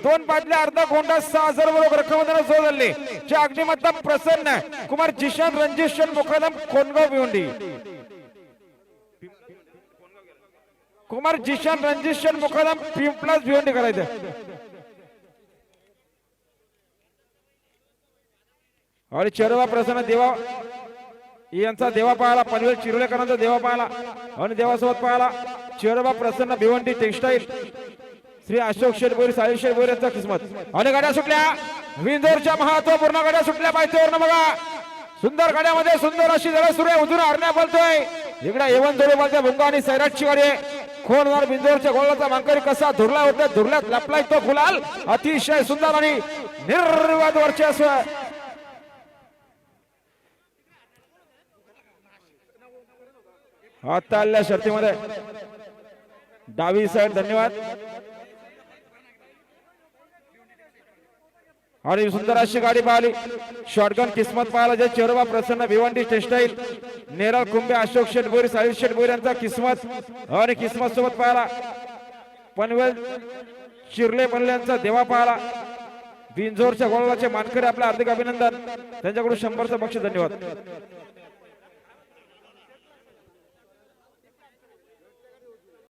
2 बाटल्या अर्धा गोंडा 6000 बरोबर रक्कम जोडले च्या अग्निमत्ता प्रसन्न कुमार जिशान रणजित मुकादम कोणगाव भिवंडी कुमार जिशान रणजित मुकादम पिंपलास भिवंडी करायचं आणि चरवा प्रसन्न देवा यांचा देवा पाहाला पनवेल चिरोलेकरांचा देवा पाहाला आणि देवासोबत पाहाला चरवा प्रसन्न भिवंडी टेक्सटाईल श्री अशोक शेटबोरी साहिल शेटबोरी यांचा किस्मत आणि गाड्या सुटल्या विंजोरच्या महत्वपूर्ण गाड्या सुटल्या पायथ्यावरनं बघा सुंदर गाड्यामध्ये सुंदर अशी लढत सुरू आहे उजून हरण्या बोलतोय इकडे एवन जोडे बोलतोय भुंगा आणि सैराटची गाडी आहे खोलदार बिंजोरच्या गोळाचा मांकरी कसा धुरला होता धुरल्यात लपलाय तो गुलाल अतिशय सुंदर आणि निर्वाद वर्चस्व आता आलेल्या शर्तीमध्ये डावी साइड धन्यवाद आणि सुंदर अशी गाडी पाहिली शॉटगन किस्मत पाहिला जे चेरवा प्रसन्न भिवंडी टेक्सटाईल नेरळ कुंभे अशोक शेटबोरी साहिल शेटबोरी यांचा किस्मत आणि किस्मत सोबत पाहिला पनवेल चिरले बनल्यांचा देवा पाहिला बिंजोरच्या गोळाचे मानकरी आपले हार्दिक अभिनंदन त्यांच्याकडून 100चं बक्षीस धन्यवाद